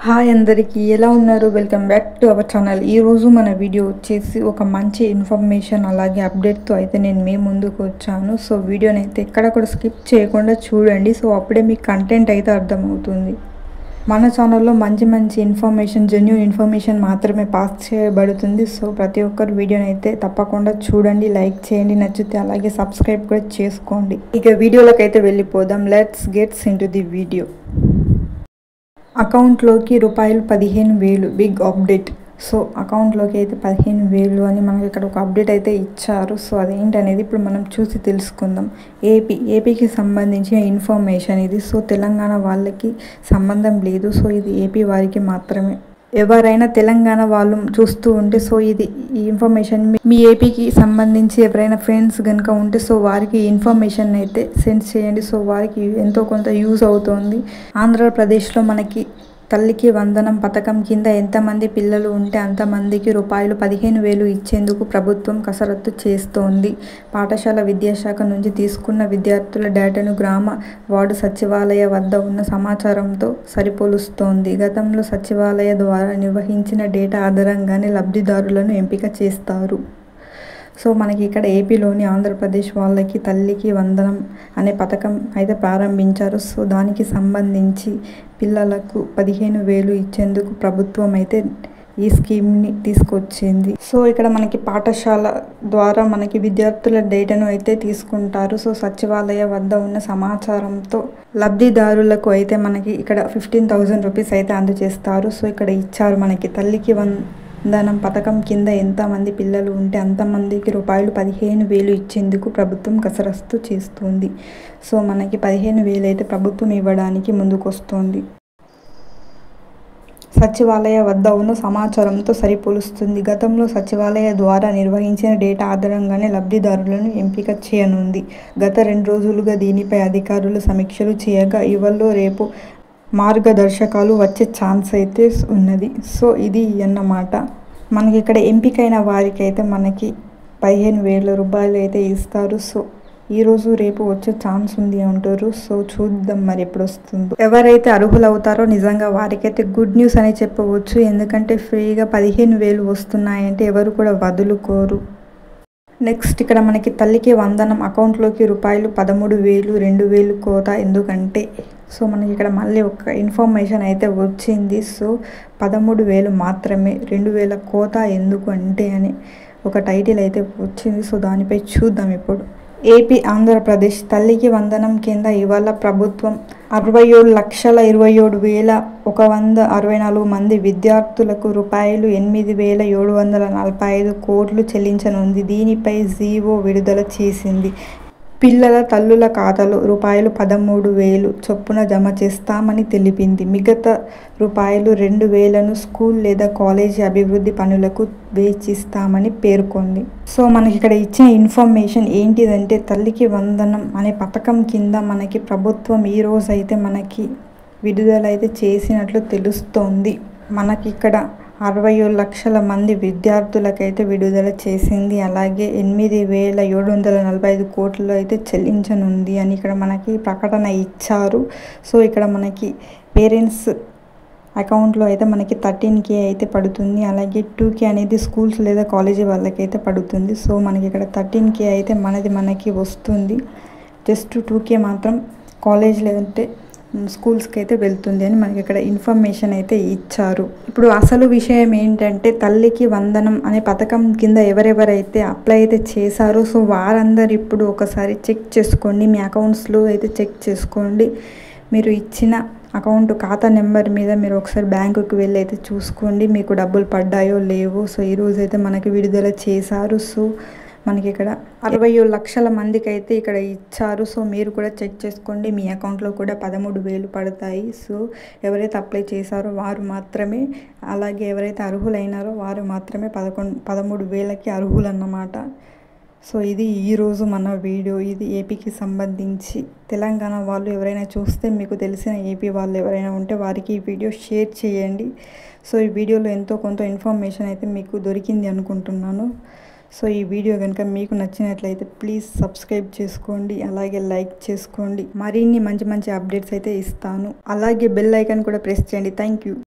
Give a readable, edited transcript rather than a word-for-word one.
Hi అందరికీ ఎలా ఉన్నారు? Welcome back to our channel. ఈరోజు మన వీడియో వచ్చేసి ఒక మంచి ఇన్ఫర్మేషన్ అలాగే అప్డేట్తో అయితే నేను మీ ముందుకు వచ్చాను. సో వీడియోని అయితే ఎక్కడ కూడా స్కిప్ చేయకుండా చూడండి. సో అప్పుడే మీకు కంటెంట్ అయితే అర్థమవుతుంది. మన ఛానల్లో మంచి ఇన్ఫర్మేషన్, జెన్యూన్ ఇన్ఫర్మేషన్ మాత్రమే పాస్ చేయబడుతుంది. సో ప్రతి ఒక్కరు వీడియోని అయితే తప్పకుండా చూడండి, లైక్ చేయండి, నచ్చితే అలాగే సబ్స్క్రైబ్ కూడా చేసుకోండి. ఇక వీడియోలోకి అయితే వెళ్ళిపోదాం. Let's gets into the video. అకౌంట్లోకి రూపాయలు 15,000 బిగ్ అప్డేట్. సో అకౌంట్లోకి అయితే 15,000 అని మనకి ఇక్కడ ఒక అప్డేట్ అయితే ఇచ్చారు. సో అదేంటనేది ఇప్పుడు మనం చూసి తెలుసుకుందాం. ఏపీకి సంబంధించిన ఇన్ఫర్మేషన్ ఇది. సో తెలంగాణ వాళ్ళకి సంబంధం లేదు. సో ఇది ఏపీ వారికి మాత్రమే. ఎవరైనా తెలంగాణ వాళ్ళు చూస్తూ ఉంటే సో ఈ ఇన్ఫర్మేషన్ మీ ఏపీకి సంబంధించి ఎవరైనా ఫ్రెండ్స్ కనుక ఉంటే సో వారికి ఇన్ఫర్మేషన్ అయితే సెండ్ చేయండి. సో వారికి ఎంతో కొంత యూజ్ అవుతుంది. ఆంధ్రప్రదేశ్లో మనకి తల్లికి వందనం పథకం కింద ఎంతమంది పిల్లలు ఉంటే అంతమందికి రూపాయలు 15,000 ఇచ్చేందుకు ప్రభుత్వం కసరత్తు చేస్తోంది. పాఠశాల విద్యాశాఖ నుంచి తీసుకున్న విద్యార్థుల డేటాను గ్రామ వార్డు సచివాలయ వద్ద ఉన్న సమాచారంతో సరిపోలుస్తోంది. గతంలో సచివాలయ ద్వారా నిర్వహించిన డేటా ఆధారంగానే లబ్ధిదారులను ఎంపిక చేస్తారు. సో మనకి ఇక్కడ ఏపీలోని ఆంధ్రప్రదేశ్ వాళ్ళకి తల్లికి వందనం అనే పథకం అయితే ప్రారంభించారు. సో దానికి సంబంధించి పిల్లలకు 15,000 ఇచ్చేందుకు ప్రభుత్వం అయితే ఈ స్కీమ్ని తీసుకొచ్చింది. సో ఇక్కడ మనకి పాఠశాల ద్వారా మనకి విద్యార్థుల డేటాను అయితే తీసుకుంటారు. సో సచివాలయ వద్ద ఉన్న సమాచారంతో లబ్ధిదారులకు అయితే మనకి ఇక్కడ 15,000 రూపీస్ అయితే అందజేస్తారు. సో ఇక్కడ ఇచ్చారు మనకి తల్లికి వందనం పథకం కింద ఎంతమంది పిల్లలు ఉంటే అంతమందికి రూపాయలు 15,000 ఇచ్చేందుకు ప్రభుత్వం కసరత్తు చేస్తుంది. సో మనకి 15,000 అయితే ప్రభుత్వం ఇవ్వడానికి ముందుకొస్తుంది. సచివాలయ వద్ద ఉన్న సమాచారంతో సరిపోలుస్తుంది. గతంలో సచివాలయ ద్వారా నిర్వహించిన డేటా ఆధారంగానే లబ్ధిదారులను ఎంపిక చేయనుంది. గత 2 రోజులుగా దీనిపై అధికారులు సమీక్షలు చేయగా ఇవాళ రేపు మార్గదర్శకాలు వచ్చే ఛాన్స్ అయితే ఉన్నది. సో ఇది అన్నమాట. మనకి ఇక్కడ ఎంపికైన వారికి అయితే మనకి 15,000 రూపాయలు అయితే ఇస్తారు. సో ఈరోజు రేపు వచ్చే ఛాన్స్ ఉంది అంటారు. సో చూద్దాం మరి ఎప్పుడు వస్తుందో. ఎవరైతే అర్హులు అవుతారో నిజంగా వారికైతే గుడ్ న్యూస్ అని చెప్పవచ్చు. ఎందుకంటే ఫ్రీగా 15,000 వస్తున్నాయంటే ఎవరు కూడా వదులుకోరు. నెక్స్ట్ ఇక్కడ మనకి తల్లికి వందనం అకౌంట్లోకి రూపాయలు 13,000, 2,000 కోత ఎందుకంటే సో మనకి ఇక్కడ మళ్ళీ ఒక ఇన్ఫర్మేషన్ అయితే వచ్చింది. సో 13,000 మాత్రమే, 2,000 కోత ఎందుకు అంటే అని ఒక టైటిల్ అయితే వచ్చింది. సో దానిపై చూద్దాం ఇప్పుడు. ఏపీ ఆంధ్రప్రదేశ్ తల్లికి వందనం కింద ఇవాళ ప్రభుత్వం 67,27,164 మంది విద్యార్థులకు రూపాయలు 8,745 కోట్లు చెల్లించనుంది. దీనిపై జీవో విడుదల చేసింది. పిల్లల తల్లుల ఖాతాలో రూపాయలు 13,000 చొప్పున జమ చేస్తామని తెలిపింది. మిగతా రూపాయలు 2,000ను స్కూల్ లేదా కాలేజీ అభివృద్ధి పనులకు వేచిస్తామని పేర్కొంది. సో మనకి ఇక్కడ ఇచ్చిన ఇన్ఫర్మేషన్ ఏంటిదంటే తల్లికి వందనం అనే పథకం కింద మనకి ప్రభుత్వం ఈరోజు అయితే మనకి విడుదల అయితే చేసినట్లు తెలుస్తోంది. మనకి ఇక్కడ 67 లక్షల మంది విద్యార్థులకైతే విడుదల చేసింది. అలాగే 8,745 కోట్లు అయితే చెల్లించనుంది అని ఇక్కడ మనకి ప్రకటన ఇచ్చారు. సో ఇక్కడ మనకి పేరెంట్స్ అకౌంట్లో అయితే మనకి 13K అయితే పడుతుంది. అలాగే 2K అనేది స్కూల్స్ లేదా కాలేజీ వాళ్ళకైతే పడుతుంది. సో మనకి ఇక్కడ 13K అయితే మనకి వస్తుంది. జస్ట్ 2K మాత్రం కాలేజ్ లేదంటే స్కూల్స్కి అయితే వెళ్తుంది అని మనకి ఇక్కడ ఇన్ఫర్మేషన్ అయితే ఇచ్చారు. ఇప్పుడు అసలు విషయం ఏంటంటే తల్లికి వందనం అనే పథకం కింద ఎవరెవరైతే అప్లై అయితే చేశారో సో వారందరూ ఇప్పుడు ఒకసారి చెక్ చేసుకోండి. మీ అకౌంట్స్లో అయితే చెక్ చేసుకోండి. మీరు ఇచ్చిన అకౌంట్ ఖాతా నెంబర్ మీద మీరు ఒకసారి బ్యాంకుకి వెళ్ళి అయితే చూసుకోండి మీకు డబ్బులు పడ్డాయో లేవో. సో ఈరోజు అయితే మనకి విడుదల చేశారు. సో మనకి ఇక్కడ 67 లక్షల మందికి అయితే ఇక్కడ ఇచ్చారు. సో మీరు కూడా చెక్ చేసుకోండి. మీ అకౌంట్లో కూడా 13,000 పడతాయి. సో ఎవరైతే అప్లై చేశారో వారు మాత్రమే, అలాగే ఎవరైతే అర్హులైనారో వారు మాత్రమే 13,000కి అర్హులు అన్నమాట. సో ఇది ఈరోజు మన వీడియో. ఇది ఏపీకి సంబంధించి. తెలంగాణ వాళ్ళు ఎవరైనా చూస్తే మీకు తెలిసిన ఏపీ వాళ్ళు ఎవరైనా ఉంటే వారికి ఈ వీడియో షేర్ చేయండి. సో ఈ వీడియోలో ఎంతో కొంత ఇన్ఫర్మేషన్ అయితే మీకు దొరికింది అనుకుంటున్నాను. సో ఈ వీడియో కనుక మీకు నచ్చినట్లయితే ప్లీజ్ సబ్స్క్రైబ్ చేసుకోండి, అలాగే లైక్ చేసుకోండి. మరిన్ని మంచి అప్డేట్స్ అయితే ఇస్తాను. అలాగే బెల్ ఐకాన్ కూడా ప్రెస్ చేయండి. Thank you.